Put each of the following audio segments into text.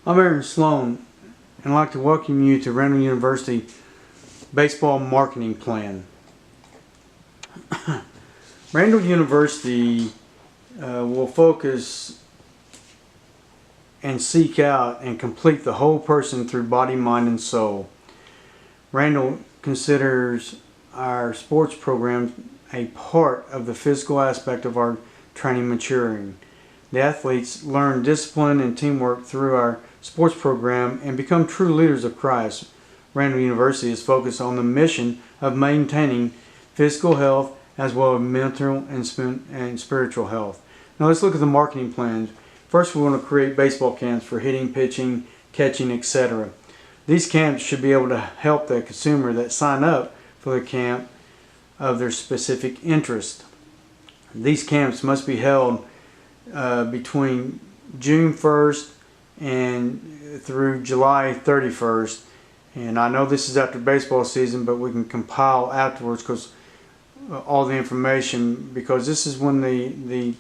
I'm Aaron Sloan, and I'd like to welcome you to Randall University Baseball Marketing Plan. Randall University will focus and seek out and complete the whole person through body, mind, and soul. Randall considers our sports program a part of the physical aspect of our training maturing. The athletes learn discipline and teamwork through our sports program and become true leaders of Christ. Randall University is focused on the mission of maintaining physical health as well as mental and spiritual health. Now let's look at the marketing plans. First, we want to create baseball camps for hitting, pitching, catching, etc. These camps should be able to help the consumer that sign up for the camp of their specific interest. These camps must be held between June 1st and through July 31st. And I know this is after baseball season, but we can compile afterwards because all the information, because this is when the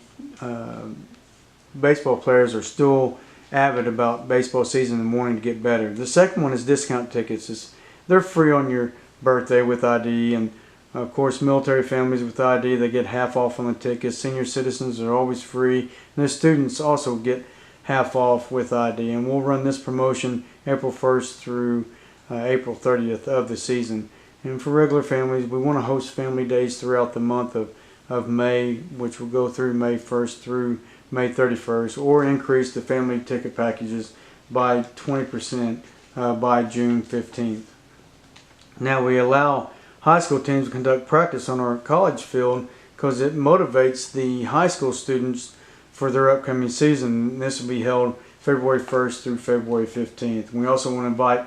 baseball players are still avid about baseball season and wanting to get better. The second one is discount tickets. They're free on your birthday with ID, and of course military families with ID, they get half off on the tickets. Senior citizens are always free, and the students also get half off with ID. And we'll run this promotion April 1st through April 30th of the season. And for regular families, we want to host family days throughout the month of May, which will go through May 1st through May 31st, or increase the family ticket packages by 20% by June 15th. Now we allow high school teams to conduct practice on our college field because it motivates the high school students for their upcoming season. This will be held February 1st through February 15th. We also want to invite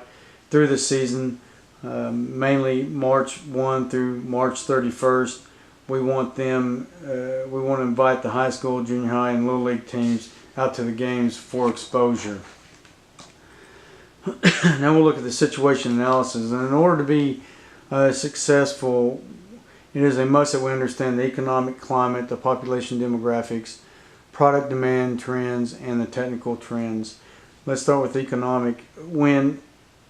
through the season, mainly March 1 through March 31st. We want to invite the high school, junior high, and little league teams out to the games for exposure. Now we'll look at the situation analysis. And in order to be successful, it is a must that we understand the economic climate, the population demographics, product demand trends, and the technical trends. Let's start with economic. When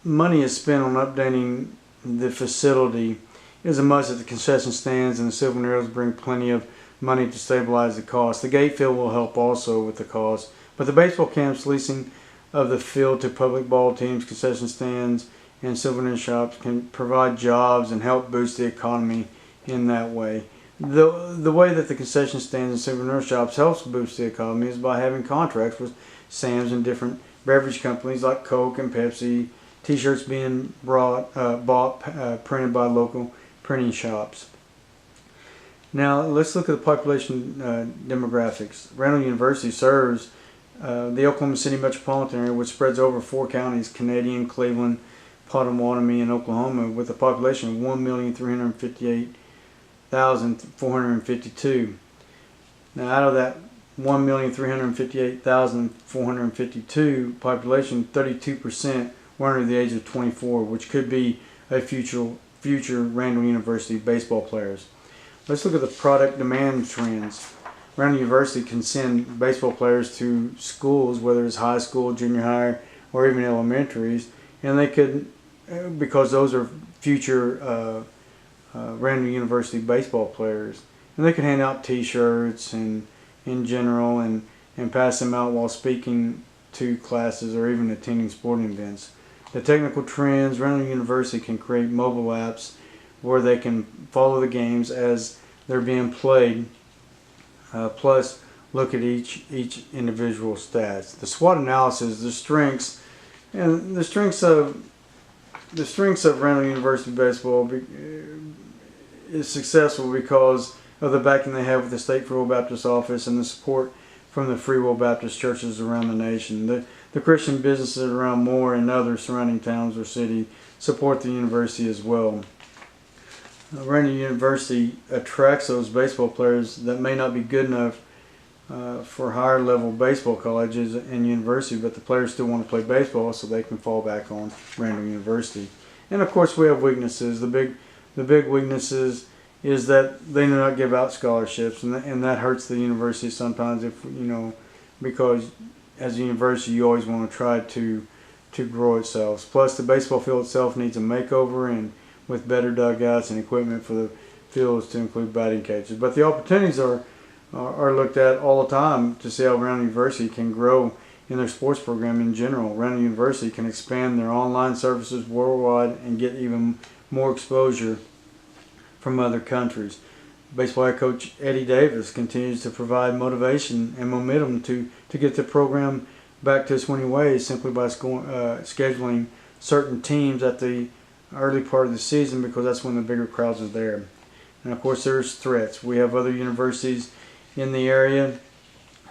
money is spent on updating the facility, it is a must that the concession stands and the souvenirs bring plenty of money to stabilize the cost. The gate field will help also with the cost, but the baseball camps, leasing of the field to public ball teams, concession stands, and souvenir shops can provide jobs and help boost the economy in that way. The way that the concession stands and souvenir shops helps boost the economy is by having contracts with Sam's and different beverage companies like Coke and Pepsi, t-shirts being bought, printed by local printing shops. Now let's look at the population demographics. Randall University serves the Oklahoma City metropolitan area, which spreads over 4 counties: Canadian, Cleveland, Potawatomi, and Oklahoma, with a population of 1,358,452. Now out of that 1,358,452 population, 32% were under the age of 24, which could be a future Randall University baseball players. Let's look at the product demand trends. Randall University can send baseball players to schools, whether it's high school, junior high, or even elementaries, and they could, because those are future Randall University baseball players, and they could hand out t-shirts and in general and pass them out while speaking to classes or even attending sporting events. The technical trends, Randall University can create mobile apps where they can follow the games as they're being played, plus look at each individual stats. The SWOT analysis, the strengths of Randall University baseball is successful because of the backing they have with the State Free Will Baptist office and the support from the Free Will Baptist churches around the nation. The Christian businesses around Moore and other surrounding towns or city support the university as well. Randall University attracts those baseball players that may not be good enough for higher level baseball colleges and university, but the players still want to play baseball, so they can fall back on Randall University. And of course we have weaknesses. The big weaknesses is that they do not give out scholarships, and that hurts the university sometimes, if because as a university, you always want to try to grow itself. Plus, the baseball field itself needs a makeover, and with better dugouts and equipment for the fields to include batting cages. But the opportunities are looked at all the time to see how Randall University can grow in their sports program in general. Randall University can expand their online services worldwide and get even more exposure from other countries. Baseball head coach Eddie Davis continues to provide motivation and momentum to get the program back to its winning ways simply by scheduling certain teams at the early part of the season, because that's when the bigger crowds are there. And of course, there's threats. We have other universities in the area,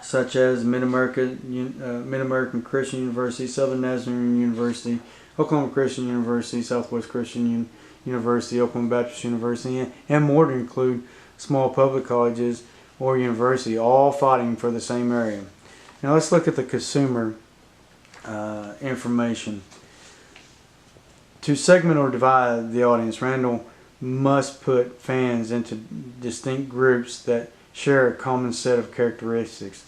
such as Mid-American Christian University, Southern Nazarene University, Oklahoma Christian University, Southwest Christian University, Oklahoma Baptist University, and more, to include small public colleges or university, all fighting for the same area. Now let's look at the consumer information. To segment or divide the audience, Randall must put fans into distinct groups that share a common set of characteristics.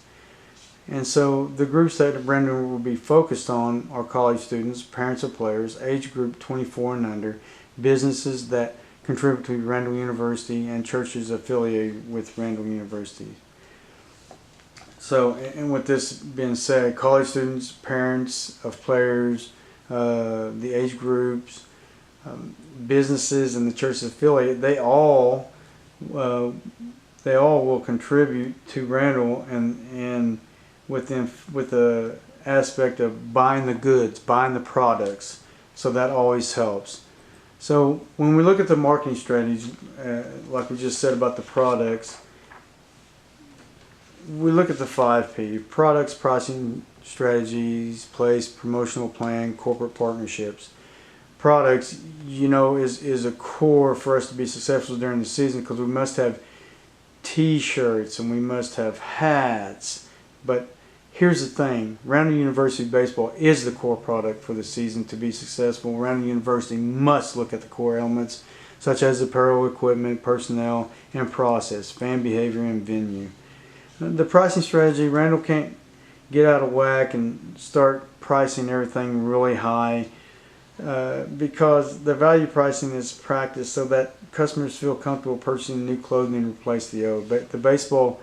And so the groups that Randall will be focused on are college students, parents of players, age group 24 and under, businesses that contribute to Randall University, and churches affiliated with Randall University. So, and with this being said, college students, parents of players, the age groups, businesses, and the churches affiliated, they all will contribute to Randall, and with the aspect of buying the goods, buying the products. So that always helps. So when we look at the marketing strategies, like we just said about the products, we look at the 5P: products, pricing strategies, place, promotional plan, corporate partnerships. Products, is a core for us to be successful during the season, because we must have t-shirts and we must have hats. But here's the thing: Randall University baseball is the core product for the season. To be successful, Randall University must look at the core elements such as apparel, equipment, personnel, and process, fan behavior, and venue. The pricing strategy, Randall can't get out of whack and start pricing everything really high, because the value pricing is practiced so that customers feel comfortable purchasing new clothing and replace the old. But the baseball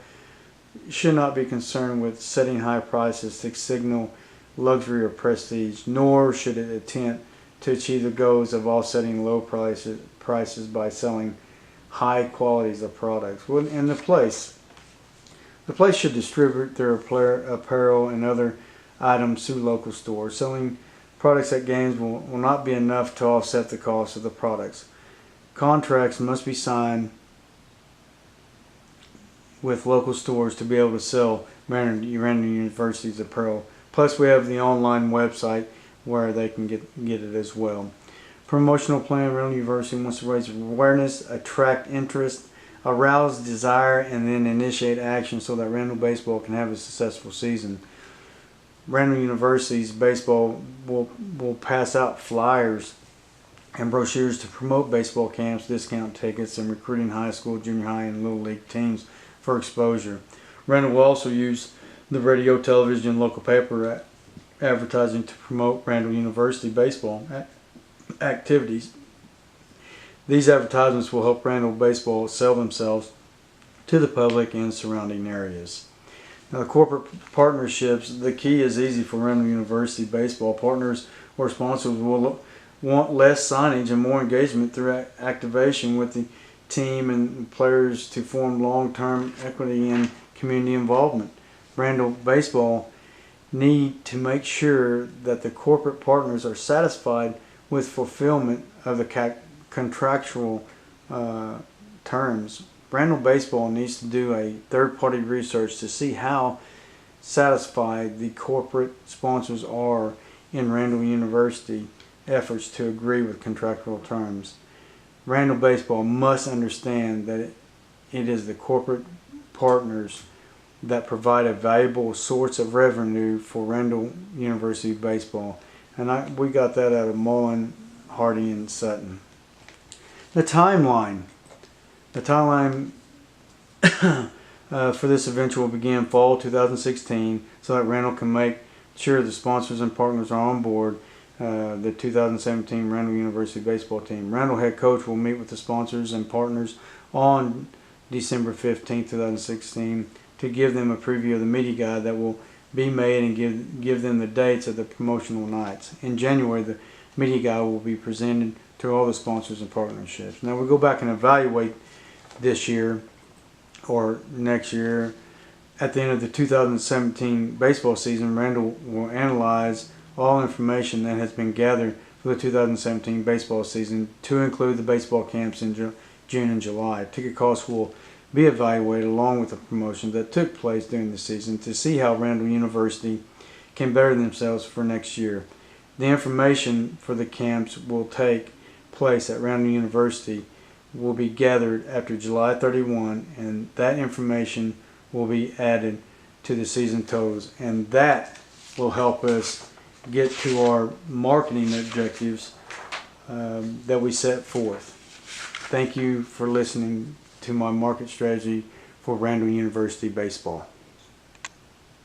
should not be concerned with setting high prices to signal luxury or prestige, nor should it attempt to achieve the goals of offsetting low prices by selling high qualities of products. Well, and the place should distribute their apparel and other items through local stores. Selling products at games will not be enough to offset the cost of the products. Contracts must be signed with local stores to be able to sell Randall University's apparel. Plus, we have the online website where they can get it as well. Promotional plan: Randall University wants to raise awareness, attract interest, arouse desire, and then initiate action so that Randall baseball can have a successful season. Randall University's baseball will pass out flyers and brochures to promote baseball camps, discount tickets, and recruiting high school, junior high, and little league teams for exposure. Randall will also use the radio, television, and local paper advertising to promote Randall University baseball activities. These advertisements will help Randall baseball sell themselves to the public in surrounding areas. Now, the corporate partnerships, the key is easy for Randall University baseball. Partners or sponsors will want less signage and more engagement through activation with the team and players to form long-term equity and community involvement. Randall baseball need to make sure that the corporate partners are satisfied with fulfillment of the contractual terms. Randall baseball needs to do a third-party research to see how satisfied the corporate sponsors are in Randall University efforts to agree with contractual terms. Randall baseball must understand that it is the corporate partners that provide a valuable source of revenue for Randall University baseball. And we got that out of Mullen, Hardy, and Sutton. The timeline. The timeline for this event will begin fall 2016 so that Randall can make ensure the sponsors and partners are on board the 2017 Randall University baseball team. Randall head coach will meet with the sponsors and partners on December 15, 2016 to give them a preview of the media guide that will be made and give them the dates of the promotional nights. In January, the media guide will be presented to all the sponsors and partnerships. Now we'll go back and evaluate this year or next year. At the end of the 2017 baseball season, Randall will analyze all information that has been gathered for the 2017 baseball season to include the baseball camps in June and July. Ticket costs will be evaluated along with the promotions that took place during the season to see how Randall University can better themselves for next year. The information for the camps will take place at Randall University will be gathered after July 31, and that information will be added to the season totals, and that will help us get to our marketing objectives that we set forth. Thank you for listening to my market strategy for Randall University Baseball.